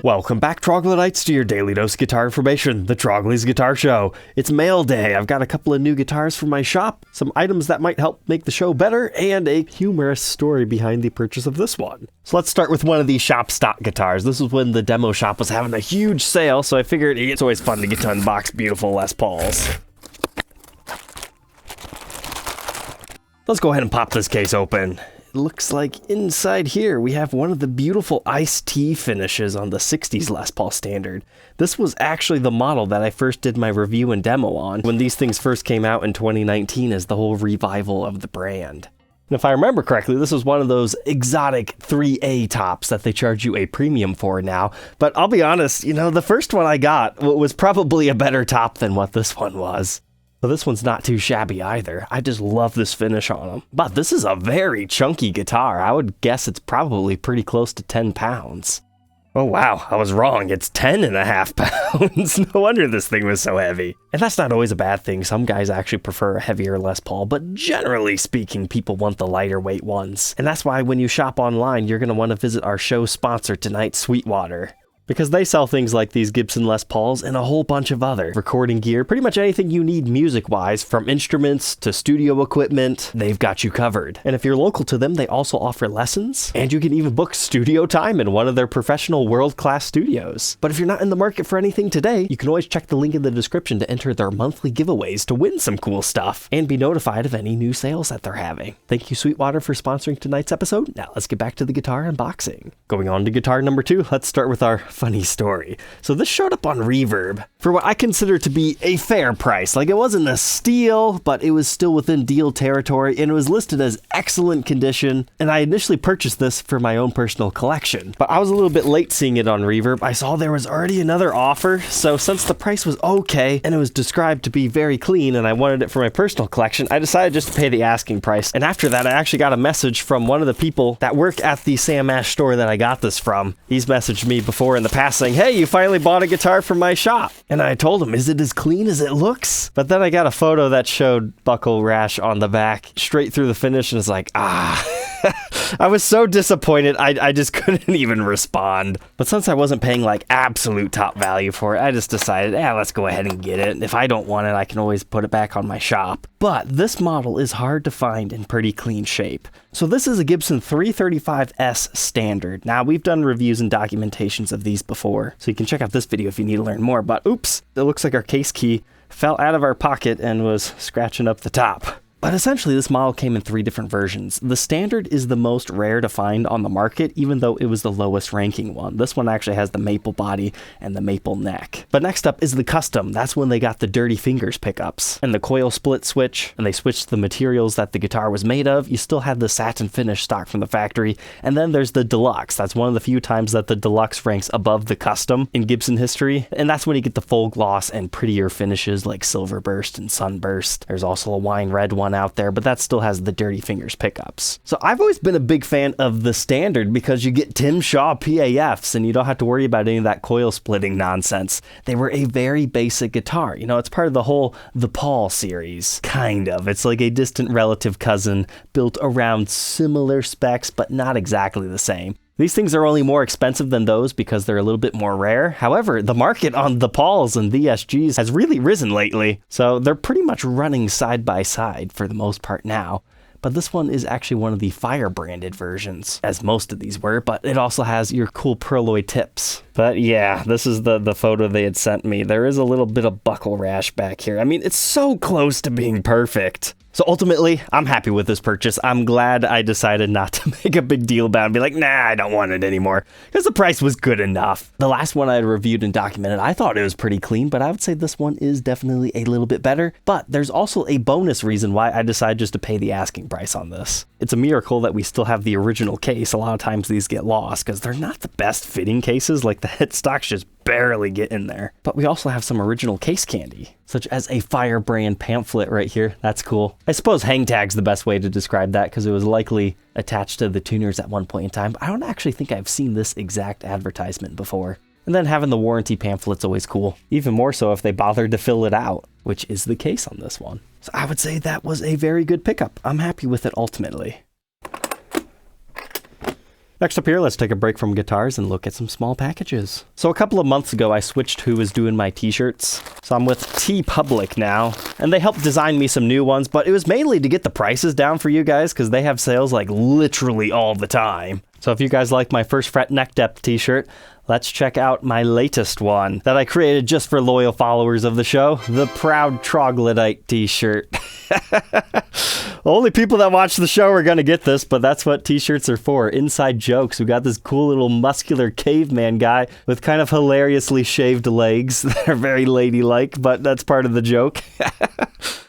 Welcome back, Troglodytes, to your daily dose of guitar information, the Trogly's Guitar Show. It's mail day. I've got a couple of new guitars from my shop, some items that might help make the show better, and a humorous story behind the purchase of this one. So let's start with one of these shop stock guitars. This was when the demo shop was having a huge sale, so I figured it's always fun to get to unbox beautiful Les Pauls. Let's go ahead and pop this case open. Looks like inside here we have one of the beautiful iced tea finishes on the 60s Les Paul standard. This was actually the model that I first did my review and demo on when these things first came out in 2019 as the whole revival of the brand. And if I remember correctly, this was one of those exotic 3A tops that they charge you a premium for now. But I'll be honest, the first one I got was probably a better top than what this one was. So this one's not too shabby either. I just love this finish on them. But this is a very chunky guitar. I would guess it's probably pretty close to 10 pounds. Oh wow, I was wrong. It's 10.5 pounds. No wonder this thing was so heavy. And that's not always a bad thing. Some guys actually prefer a heavier Les Paul, but generally speaking, people want the lighter weight ones. And that's why when you shop online, you're going to want to visit our show sponsor tonight, Sweetwater. Because they sell things like these Gibson Les Pauls and a whole bunch of other recording gear. Pretty much anything you need music-wise, from instruments to studio equipment, they've got you covered. And if you're local to them, they also offer lessons, and you can even book studio time in one of their professional world-class studios. But if you're not in the market for anything today, you can always check the link in the description to enter their monthly giveaways to win some cool stuff, and be notified of any new sales that they're having. Thank you, Sweetwater, for sponsoring tonight's episode. Now let's get back to the guitar unboxing. Going on to guitar number 2, let's start with our funny story. So this showed up on Reverb for what I consider to be a fair price. Like, it wasn't a steal, but it was still within deal territory, and it was listed as excellent condition, and I initially purchased this for my own personal collection. But I was a little bit late seeing it on Reverb. I saw there was already another offer, so since the price was okay, and it was described to be very clean, and I wanted it for my personal collection, I decided just to pay the asking price. And after that, I actually got a message from one of the people that work at the Sam Ash store that I got this from. He's messaged me before in the past saying, "Hey, you finally bought a guitar from my shop." And I told him, "Is it as clean as it looks?" But then I got a photo that showed buckle rash on the back straight through the finish, and it's like, I was so disappointed, I just couldn't even respond. But since I wasn't paying like absolute top value for it, I just decided, let's go ahead and get it. If I don't want it, I can always put it back on my shop. But this model is hard to find in pretty clean shape. So this is a Gibson 335S standard. Now, we've done reviews and documentations of these before, so you can check out this video if you need to learn more. But oops, it looks like our case key fell out of our pocket and was scratching up the top. But essentially, this model came in 3 different versions. The standard is the most rare to find on the market, even though it was the lowest ranking one. This one actually has the maple body and the maple neck. But next up is the custom. That's when they got the dirty fingers pickups and the coil split switch, and they switched the materials that the guitar was made of. You still had the satin finish stock from the factory. And then there's the Deluxe. That's one of the few times that the Deluxe ranks above the custom in Gibson history. And that's when you get the full gloss and prettier finishes like Silverburst and Sunburst. There's also a wine red one out there, but that still has the dirty fingers pickups. So I've always been a big fan of the standard because you get Tim Shaw PAFs and you don't have to worry about any of that coil splitting nonsense. They were a very basic guitar. It's part of the whole The Paul series. Kind of. It's like a distant relative cousin built around similar specs, but not exactly the same. These things are only more expensive than those because they're a little bit more rare. However, the market on the Pauls and the SGs has really risen lately, so they're pretty much running side by side for the most part now. But this one is actually one of the Firebranded versions, as most of these were, but it also has your cool pearloid tips. But yeah, this is the photo they had sent me. There is a little bit of buckle rash back here. I mean, it's so close to being perfect. So ultimately, I'm happy with this purchase. I'm glad I decided not to make a big deal about it and be like, nah, I don't want it anymore, because the price was good enough. The last one I had reviewed and documented, I thought it was pretty clean, but I would say this one is definitely a little bit better. But there's also a bonus reason why I decided just to pay the asking price on this. It's a miracle that we still have the original case. A lot of times these get lost because they're not the best fitting cases. Like, the headstocks just barely get in there. But we also have some original case candy, such as a Firebrand pamphlet right here. That's cool. I suppose hang tag's the best way to describe that because it was likely attached to the tuners at one point in time. I don't actually think I've seen this exact advertisement before. And then having the warranty pamphlet's always cool. Even more so if they bothered to fill it out, which is the case on this one. So I would say that was a very good pickup. I'm happy with it ultimately. Next up here, let's take a break from guitars and look at some small packages. So a couple of months ago, I switched who was doing my t-shirts. So I'm with TeePublic now, and they helped design me some new ones, but it was mainly to get the prices down for you guys because they have sales like literally all the time. So if you guys like my First Fret Neck Depth t-shirt, let's check out my latest one that I created just for loyal followers of the show, the Proud Troglodyte t-shirt. Only people that watch the show are going to get this, but that's what t-shirts are for. Inside jokes. We got this cool little muscular caveman guy with kind of hilariously shaved legs that are very ladylike, but that's part of the joke.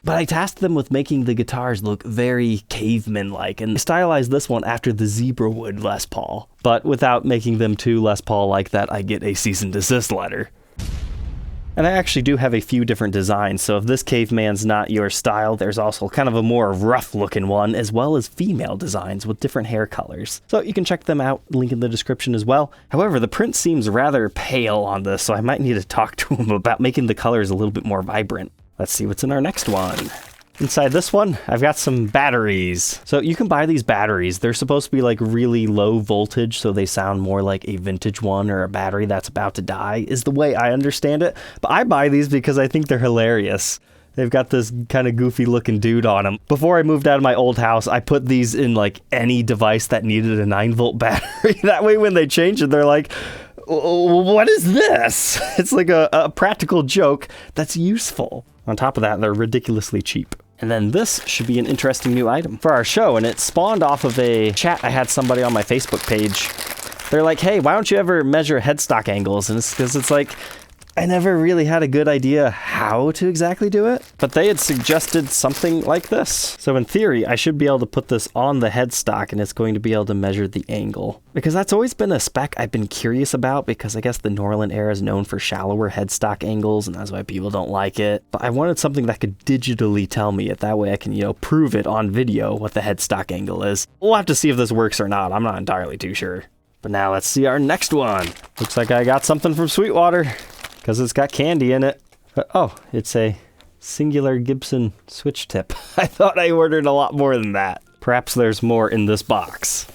But I tasked them with making the guitars look very caveman-like, and stylized this one after the zebra wood Les Paul. But without making them too Les Paul like that, I get a cease and desist letter. And I actually do have a few different designs, so if this caveman's not your style, there's also kind of a more rough-looking one, as well as female designs with different hair colors. So you can check them out, link in the description as well. However, the print seems rather pale on this, so I might need to talk to him about making the colors a little bit more vibrant. Let's see what's in our next one. Inside this one, I've got some batteries. So you can buy these batteries. They're supposed to be like really low voltage, so they sound more like a vintage one or a battery that's about to die, is the way I understand it. But I buy these because I think they're hilarious. They've got this kind of goofy looking dude on them. Before I moved out of my old house, I put these in like any device that needed a 9-volt battery. That way when they change it, they're like, what is this? It's like a practical joke that's useful. On top of that, they're ridiculously cheap. And then this should be an interesting new item for our show, and it spawned off of a chat I had somebody on my Facebook page. They're like, hey, why don't you ever measure headstock angles? And it's because it's like, I never really had a good idea how to exactly do it, but they had suggested something like this. So in theory, I should be able to put this on the headstock and it's going to be able to measure the angle. Because that's always been a spec I've been curious about, because I guess the Norland era is known for shallower headstock angles and that's why people don't like it. But I wanted something that could digitally tell me it. That way I can, prove it on video what the headstock angle is. We'll have to see if this works or not. I'm not entirely too sure. But now let's see our next one. Looks like I got something from Sweetwater, because it's got candy in it. Oh, it's a singular Gibson switch tip. I thought I ordered a lot more than that. Perhaps there's more in this box.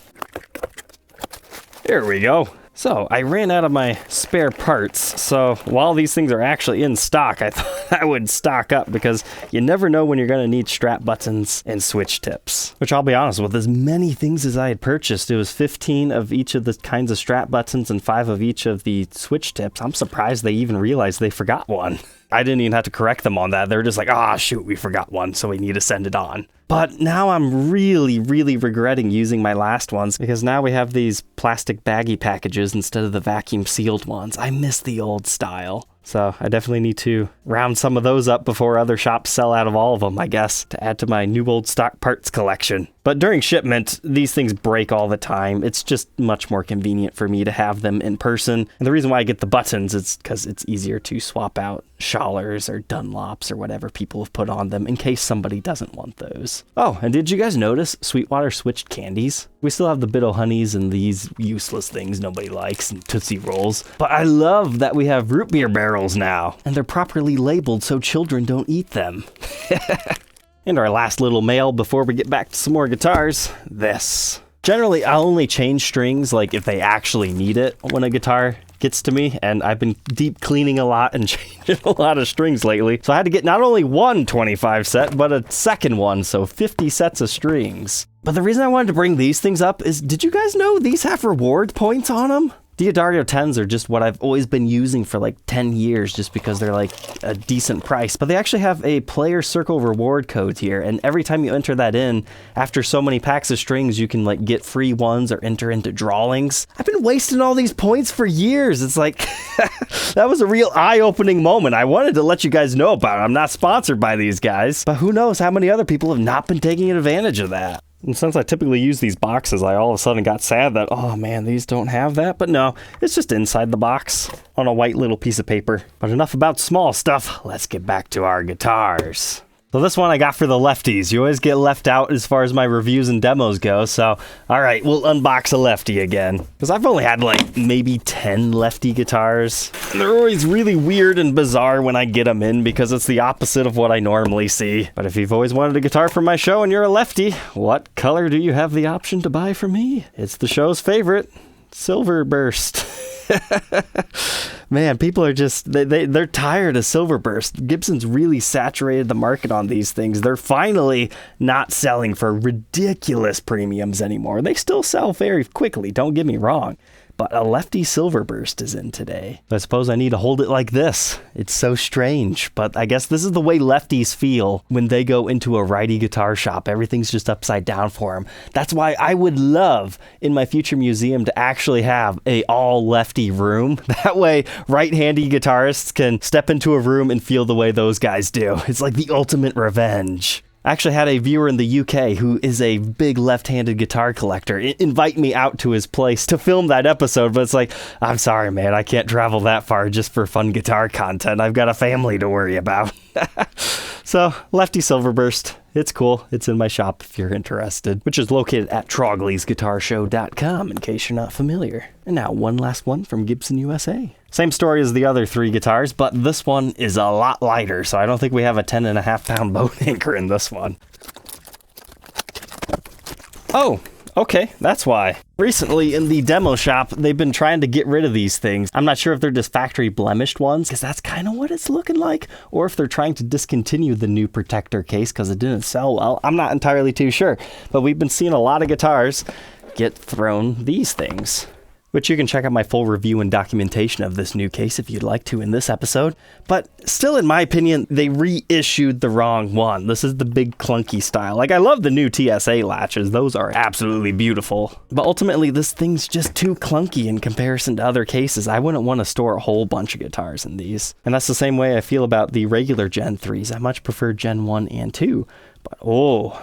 There we go. So I ran out of my spare parts, so while these things are actually in stock, I thought I would stock up because you never know when you're going to need strap buttons and switch tips. Which I'll be honest, with as many things as I had purchased, it was 15 of each of the kinds of strap buttons and 5 of each of the switch tips. I'm surprised they even realized they forgot one. I didn't even have to correct them on that. They're just like, shoot, we forgot one, so we need to send it on. But now I'm really, really regretting using my last ones because now we have these plastic baggy packages instead of the vacuum sealed ones. I miss the old style. So I definitely need to round some of those up before other shops sell out of all of them, I guess, to add to my new old stock parts collection. But during shipment, these things break all the time. It's just much more convenient for me to have them in person. And the reason why I get the buttons is because it's easier to swap out Schallers or Dunlops or whatever people have put on them in case somebody doesn't want those. Oh, and did you guys notice Sweetwater switched candies? We still have the Bit Honeys and these useless things nobody likes and Tootsie Rolls. But I love that we have root beer barrels now, and they're properly labeled so children don't eat them. And our last little mail before we get back to some more guitars, this. Generally, I'll only change strings like if they actually need it when a guitar gets to me, and I've been deep cleaning a lot and changing a lot of strings lately. So I had to get not only one 25 set, but a second one, so 50 sets of strings. But the reason I wanted to bring these things up is, did you guys know these have reward points on them? Diodario 10s are just what I've always been using for like 10 years just because they're like a decent price. But they actually have a player circle reward code here, and every time you enter that in, after so many packs of strings, you can like get free ones or enter into drawings. I've been wasting all these points for years. It's like, that was a real eye-opening moment. I wanted to let you guys know about it. I'm not sponsored by these guys, but who knows how many other people have not been taking advantage of that. And since I typically use these boxes, I all of a sudden got sad that, oh man, these don't have that. But no, it's just inside the box on a white little piece of paper. But enough about small stuff. Let's get back to our guitars. So this one I got for the lefties. You always get left out as far as my reviews and demos go. So, all right, we'll unbox a lefty again. Because I've only had like maybe 10 lefty guitars. And they're always really weird and bizarre when I get them in because it's the opposite of what I normally see. But if you've always wanted a guitar for my show and you're a lefty, what color do you have the option to buy from me? It's the show's favorite, Silverburst. Man, people are just, they're tired of Silverburst. Gibson's really saturated the market on these things. They're finally not selling for ridiculous premiums anymore. They still sell very quickly, don't get me wrong. But a lefty Silverburst is in today. I suppose I need to hold it like this. It's so strange, but I guess this is the way lefties feel when they go into a righty guitar shop. Everything's just upside down for them. That's why I would love in my future museum to actually have a all lefty room. That way right-handy guitarists can step into a room and feel the way those guys do. It's like the ultimate revenge. I actually had a viewer in the UK who is a big left-handed guitar collector invite me out to his place to film that episode, but it's like, I'm sorry, man, I can't travel that far just for fun guitar content. I've got a family to worry about. So, lefty Silverburst, it's cool. It's in my shop if you're interested, which is located at troglysguitarshow.com in case you're not familiar. And now one last one from Gibson USA. Same story as the other 3 guitars, but this one is a lot lighter, so I don't think we have a 10.5-pound boat anchor in this one. Oh, okay, that's why. Recently in the demo shop, they've been trying to get rid of these things. I'm not sure if they're just factory blemished ones, because that's kind of what it's looking like, or if they're trying to discontinue the new protector case because it didn't sell well. I'm not entirely too sure, but we've been seeing a lot of guitars get thrown these things, which you can check out my full review and documentation of this new case if you'd like to in this episode. But still, in my opinion, they reissued the wrong one. This is the big clunky style. Like, I love the new TSA latches. Those are absolutely beautiful. But ultimately, this thing's just too clunky in comparison to other cases. I wouldn't want to store a whole bunch of guitars in these. And that's the same way I feel about the regular Gen 3s. I much prefer Gen 1 and 2. But, oh,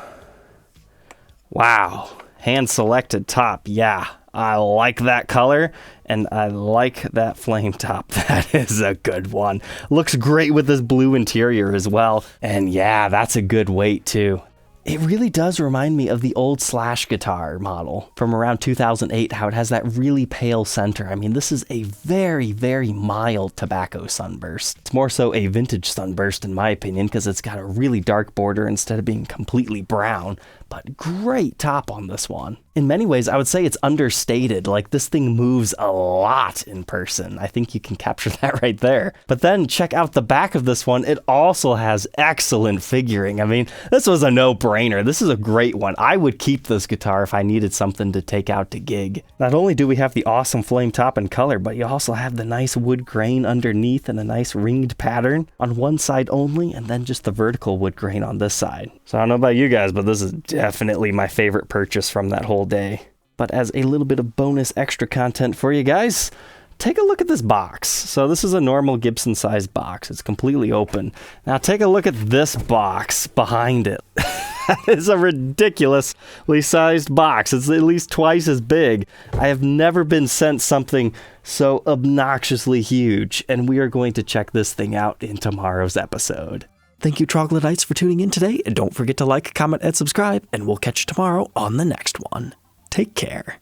wow. Hand-selected top, yeah. I like that color, and I like that flame top. That is a good one. Looks great with this blue interior as well. And yeah, that's a good weight too. It really does remind me of the old Slash guitar model from around 2008, how it has that really pale center. I mean, this is a very, very mild tobacco Sunburst. It's more so a vintage Sunburst in my opinion, because it's got a really dark border instead of being completely brown. But great top on this one. In many ways, I would say it's understated. Like, this thing moves a lot in person. I think you can capture that right there. But then check out the back of this one. It also has excellent figuring. I mean, this was a no-brainer. This is a great one. I would keep this guitar if I needed something to take out to gig. Not only do we have the awesome flame top and color, but you also have the nice wood grain underneath and a nice ringed pattern on one side only, and then just the vertical wood grain on this side. So I don't know about you guys, but this is definitely my favorite purchase from that whole day. But as a little bit of bonus extra content for you guys, take a look at this box. So this is a normal Gibson sized box. It's completely open. Now take a look at this box behind it. That is a ridiculously sized box. It's at least twice as big. I have never been sent something so obnoxiously huge, and we are going to check this thing out in tomorrow's episode. Thank you, Troglodytes, for tuning in today, and don't forget to like, comment, and subscribe, and we'll catch you tomorrow on the next one. Take care.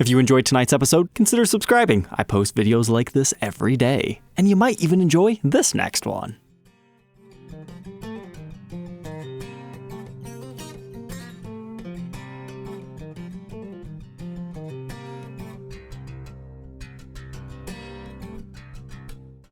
If you enjoyed tonight's episode, consider subscribing. I post videos like this every day, and you might even enjoy this next one.